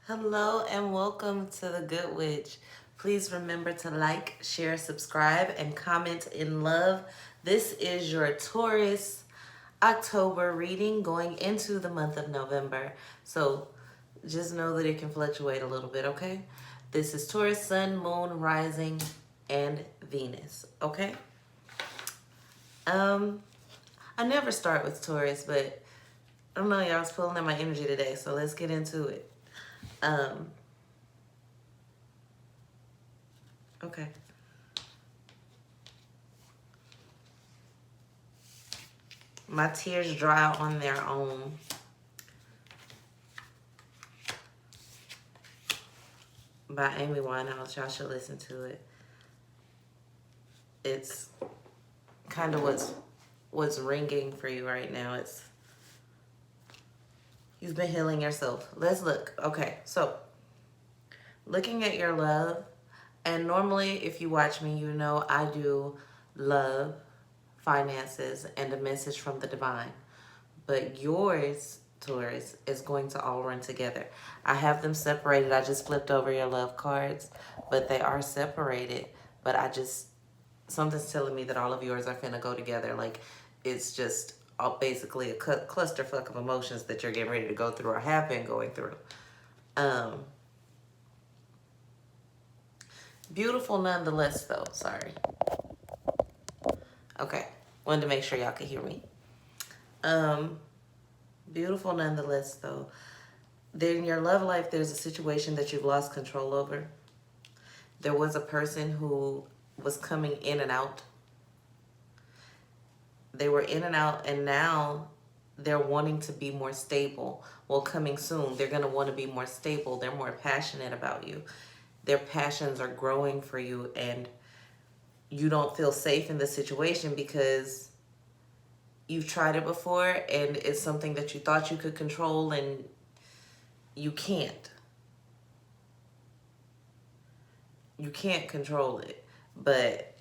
Hello and welcome to the Good Witch. Please remember to like, share, subscribe, and comment in love. This is your Taurus October reading going into the month of November. So just know that it can fluctuate a little bit, okay? This is Taurus, Sun, Moon, Rising, and Venus, okay? I never start with Taurus, but I don't know, y'all was pulling in my energy today, so let's get into it. Okay. My Tears Dry Out on Their Own. By Amy Winehouse. Y'all should listen to it. It's kind of what's ringing for you right now. You've been healing yourself. Let's look. Okay, so looking at your love, and normally if you watch me, you know I do love, finances, and a message from the divine. But yours, Taurus, is going to all run together. I have them separated. I just flipped over your love cards, but they are separated. But something's telling me that all of yours are finna go together. Like, it's just basically a clusterfuck of emotions that you're getting ready to go through or have been going through. Beautiful nonetheless, though. Sorry. Okay. Wanted to make sure y'all could hear me. Beautiful nonetheless, though. In your love life, there's a situation that you've lost control over. There was a person who was coming in and out. They were in and out, and now they're wanting to be more stable. Well, coming soon, they're going to want to be more stable. They're more passionate about you. Their passions are growing for you, and you don't feel safe in the situation because you've tried it before, and it's something that you thought you could control, and you can't. You can't control it, but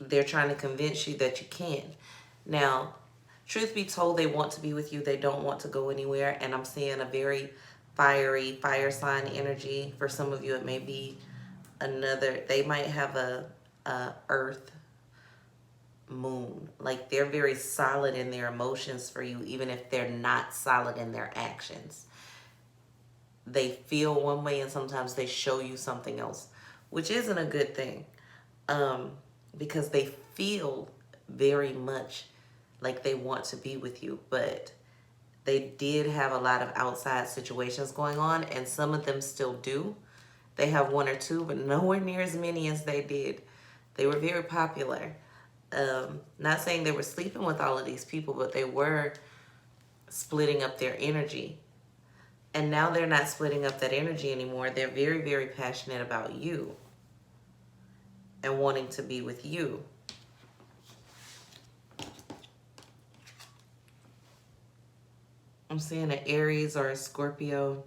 they're trying to convince you that you can. Now, truth be told, they want to be with you. They don't want to go anywhere, and I'm seeing a very fiery fire sign energy. For some of you, it may be they might have a earth moon. Like, they're very solid in their emotions for you, even if they're not solid in their actions. They feel one way, and sometimes they show you something else, which isn't a good thing, because they feel very much like they want to be with you, but they did have a lot of outside situations going on, and some of them still do. They have one or two, but nowhere near as many as they did. They were very popular. Not saying they were sleeping with all of these people, but they were splitting up their energy. And now they're not splitting up that energy anymore. They're very, very passionate about you and wanting to be with you. I'm seeing an Aries or a Scorpio.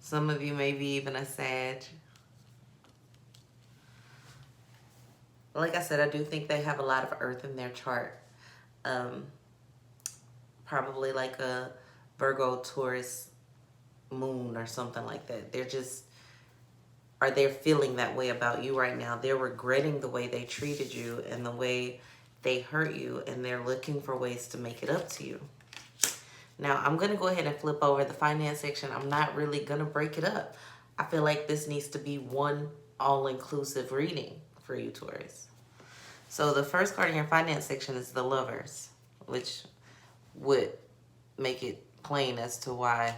Some of you maybe even a Sag. Like I said, I do think they have a lot of earth in their chart. Probably like a Virgo, Taurus, moon or something like that. They're feeling that way about you right now. They're regretting the way they treated you and the way they hurt you, and they're looking for ways to make it up to you. Now, I'm going to go ahead and flip over the finance section. I'm not really going to break it up. I feel like this needs to be one all-inclusive reading for you, Taurus. So the first card in your finance section is the Lovers, which would make it plain as to why.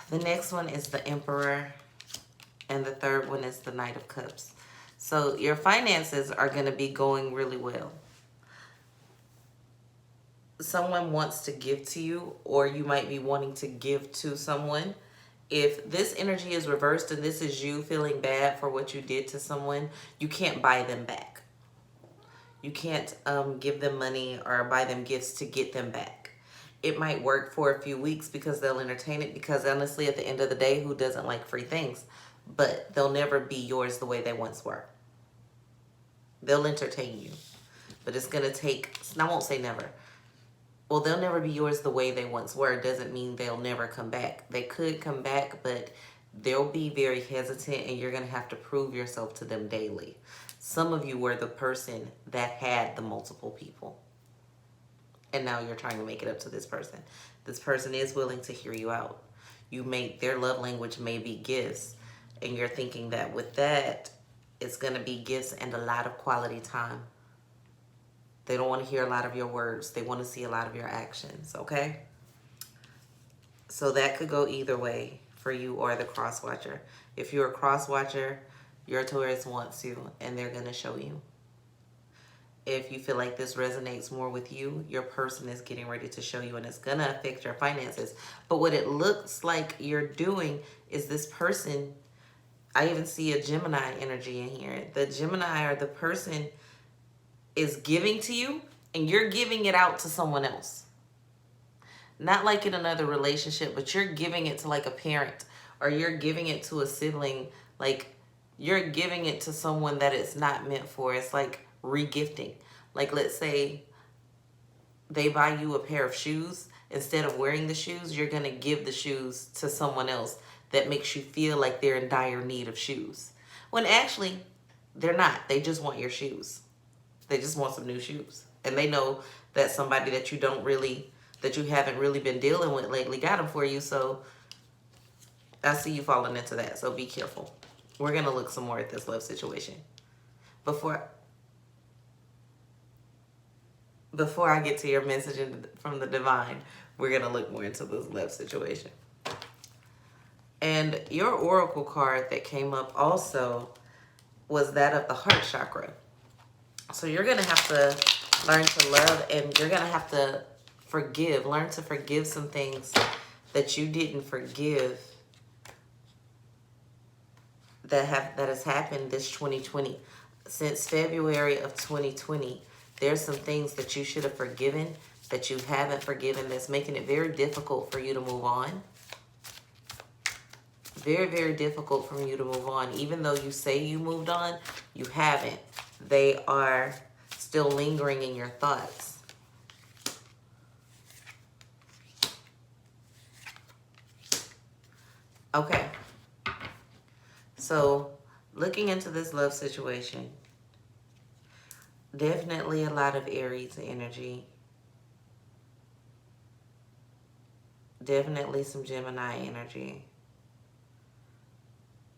The next one is the Emperor, and the third one is the Knight of Cups. So your finances are going to be going really well. Someone wants to give to you, or you might be wanting to give to someone. If this energy is reversed and this is you feeling bad for what you did to someone, you can't buy them back. You can't give them money or buy them gifts to get them back. It might work for a few weeks because they'll entertain it, because honestly, at the end of the day, who doesn't like free things? But they'll never be yours the way they once were. They'll entertain you. But it's going to take, I won't say never. Well, they'll never be yours the way they once were. Doesn't mean they'll never come back. They could come back, but they'll be very hesitant, and you're going to have to prove yourself to them daily. Some of you were the person that had the multiple people, and now you're trying to make it up to this person. This person is willing to hear you out. Their love language may be gifts, and you're thinking that with that, it's going to be gifts and a lot of quality time. They don't want to hear a lot of your words. They want to see a lot of your actions, okay? So that could go either way for you or the cross watcher. If you're a cross watcher, your Taurus wants you, and they're going to show you. If you feel like this resonates more with you, your person is getting ready to show you, and it's going to affect your finances. But what it looks like you're doing is this person, I even see a Gemini energy in here. The Gemini or the person is giving to you, and you're giving it out to someone else. Not like in another relationship, but you're giving it to like a parent, or you're giving it to a sibling. Like you're giving it to someone that it's not meant for. It's like regifting. Like let's say they buy you a pair of shoes. Instead of wearing the shoes, you're going to give the shoes to someone else that makes you feel like they're in dire need of shoes. When actually, they're not. They just want your shoes. They just want some new shoes. And they know that somebody that you haven't really been dealing with lately got them for you. So I see you falling into that. So be careful. We're going to look some more at this love situation. Before I get to your message from the divine, we're going to look more into this love situation. And your oracle card that came up also was that of the heart chakra. So you're going to have to learn to love, and you're going to have to forgive. Learn to forgive some things that you didn't forgive that has happened this 2020. Since February of 2020, there's some things that you should have forgiven that you haven't forgiven that's making it very difficult for you to move on. Very, very difficult for you to move on. Even though you say you moved on, you haven't. They are still lingering in your thoughts. Okay. So, looking into this love situation, definitely a lot of Aries energy. Definitely some Gemini energy.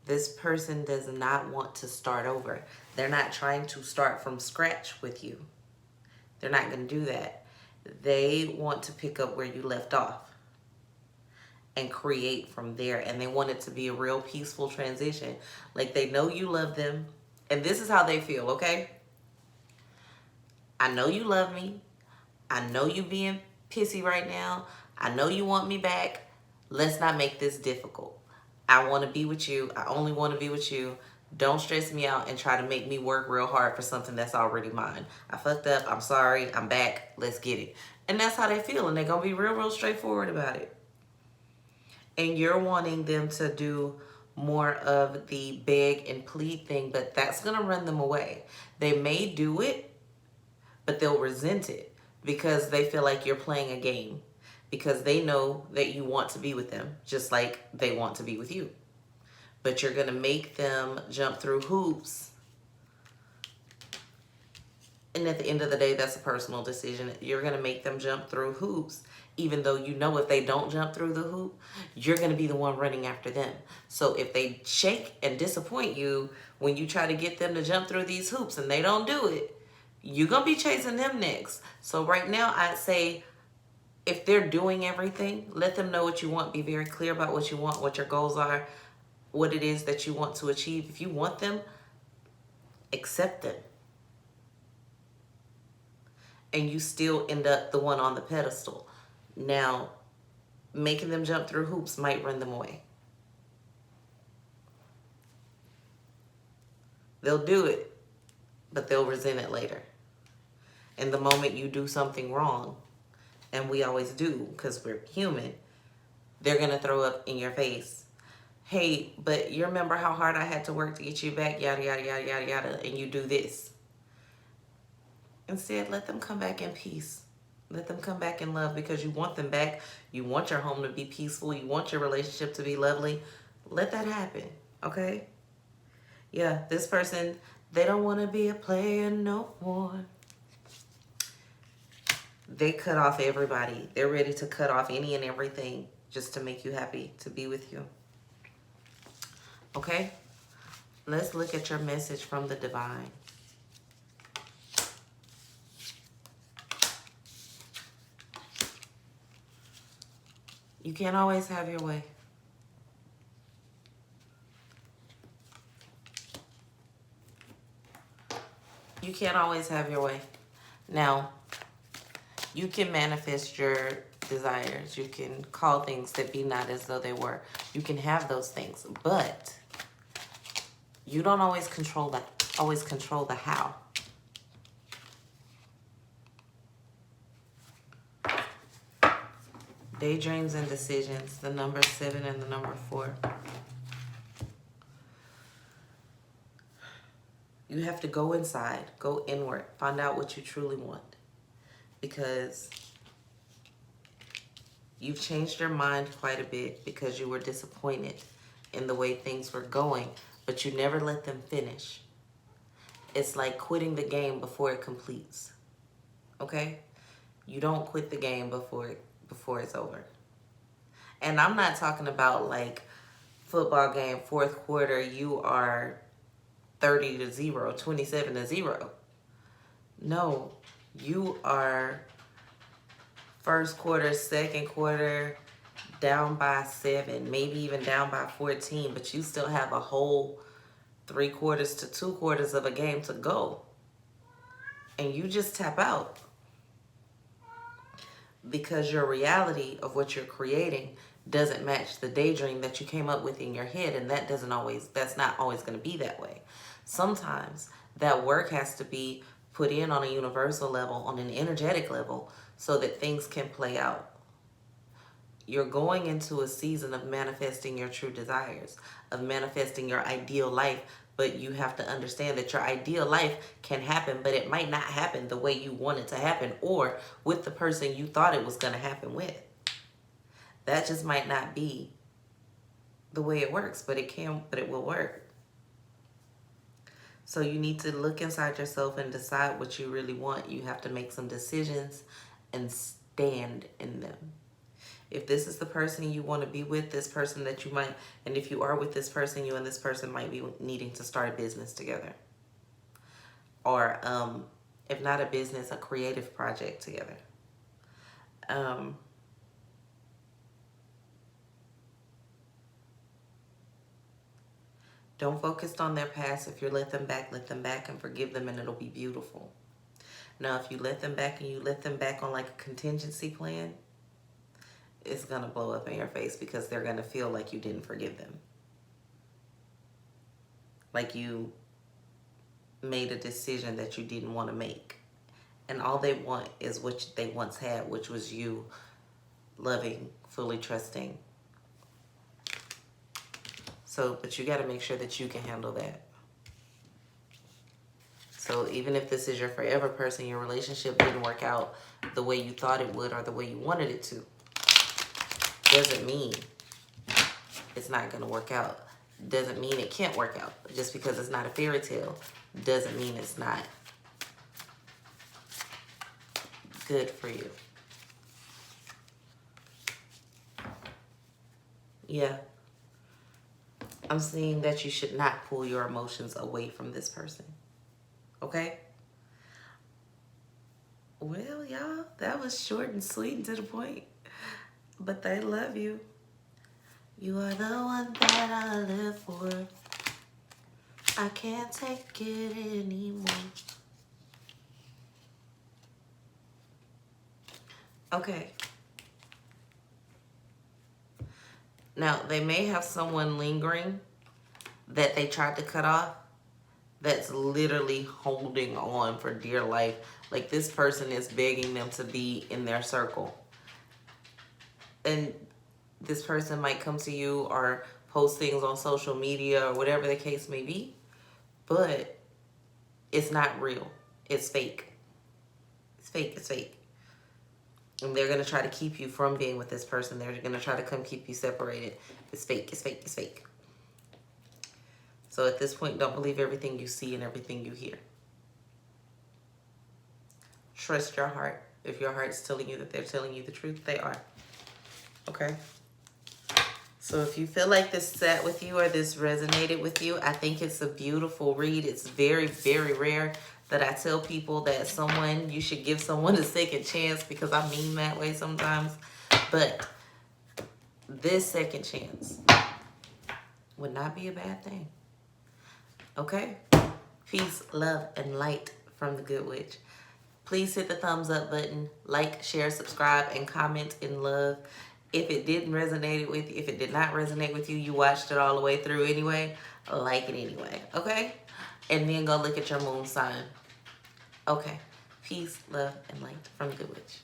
This person does not want to start over. They're not trying to start from scratch with you. They're not going to do that. They want to pick up where you left off and create from there. And they want it to be a real peaceful transition. Like they know you love them. And this is how they feel, okay? I know you love me. I know you being pissy right now. I know you want me back. Let's not make this difficult. I want to be with you. I only want to be with you. Don't stress me out and try to make me work real hard for something that's already mine. I fucked up. I'm sorry. I'm back. Let's get it. And that's how they feel. And they're going to be real, real straightforward about it. And you're wanting them to do more of the beg and plead thing, but that's going to run them away. They may do it, but they'll resent it because they feel like you're playing a game. Because they know that you want to be with them, just like they want to be with you. But you're going to make them jump through hoops. And at the end of the day, that's a personal decision. You're going to make them jump through hoops, even though you know if they don't jump through the hoop, you're going to be the one running after them. So if they shake and disappoint you when you try to get them to jump through these hoops and they don't do it, you're going to be chasing them next. So right now, I'd say, if they're doing everything, let them know what you want. Be very clear about what you want, what your goals are, what it is that you want to achieve. If you want them, accept them. And you still end up the one on the pedestal. Now, making them jump through hoops might run them away. They'll do it, but they'll resent it later. And the moment you do something wrong, and we always do because we're human, they're going to throw up in your face. Hey, but you remember how hard I had to work to get you back, yada, yada, yada, yada, yada, and you do this. Instead, let them come back in peace. Let them come back in love because you want them back. You want your home to be peaceful. You want your relationship to be lovely. Let that happen, okay? Yeah, this person, they don't want to be a player no more. They cut off everybody. They're ready to cut off any and everything just to make you happy, to be with you. Okay? Let's look at your message from the divine. You can't always have your way. You can't always have your way. Now, you can manifest your desires. You can call things that be not as though they were. You can have those things, but you don't always control the how. Daydreams and decisions, the number 7 and the number 4. You have to go inside, go inward, find out what you truly want. Because you've changed your mind quite a bit because you were disappointed in the way things were going, but you never let them finish. It's like quitting the game before it completes. Okay? You don't quit the game before it's over. And I'm not talking about like football game, fourth quarter, you are 30-0, 27-0. No, you are first quarter, second quarter, down by 7, maybe even down by 14, but you still have a whole 3 quarters to 2 quarters of a game to go. And you just tap out. Because your reality of what you're creating doesn't match the daydream that you came up with in your head, and that's not always going to be that way. Sometimes that work has to be put in on a universal level, on an energetic level, so that things can play out. You're going into a season of manifesting your true desires, of manifesting your ideal life, but you have to understand that your ideal life can happen, but it might not happen the way you want it to happen or with the person you thought it was going to happen with. That just might not be the way it works, but it will work. So you need to look inside yourself and decide what you really want. You have to make some decisions and stand in them. If this is the person you want to be with, this person that you might, and if you are with this person, you and this person might be needing to start a business together. Or if not a business, a creative project together. Don't focus on their past. If you let them back and forgive them, and it'll be beautiful. Now, if you let them back and you let them back on like a contingency plan, it's going to blow up in your face because they're going to feel like you didn't forgive them. Like you made a decision that you didn't want to make. And all they want is what they once had, which was you loving, fully trusting. So, but you got to make sure that you can handle that. So even if this is your forever person, your relationship didn't work out the way you thought it would or the way you wanted it to, doesn't mean it's not going to work out. Doesn't mean it can't work out. Just because it's not a fairy tale doesn't mean it's not good for you. Yeah. I'm seeing that you should not pull your emotions away from this person. Okay? Well, y'all, that was short and sweet and to the point. But they love you. You are the one that I live for. I can't take it anymore. Okay. Now, they may have someone lingering that they tried to cut off that's literally holding on for dear life. Like this person is begging them to be in their circle. And this person might come to you or post things on social media or whatever the case may be, but it's not real. It's fake. It's fake. It's fake. And they're going to try to keep you from being with this person. They're going to try to come keep you separated. It's fake. It's fake. It's fake. So at this point, don't believe everything you see and everything you hear. Trust your heart. If your heart's telling you that they're telling you the truth, they are. Okay? So if you feel like this sat with you or this resonated with you, I think it's a beautiful read. It's very, very rare that I tell people that you should give someone a second chance, because I mean that way sometimes. But this second chance would not be a bad thing. Okay? Peace, love, and light from the Good Witch. Please hit the thumbs up button, like, share, subscribe, and comment in love. If it didn't resonate with you, if it did not resonate with you, you watched it all the way through anyway, like it anyway, okay? And then go look at your moon sign. Okay. Peace, love, and light from the Good Witch.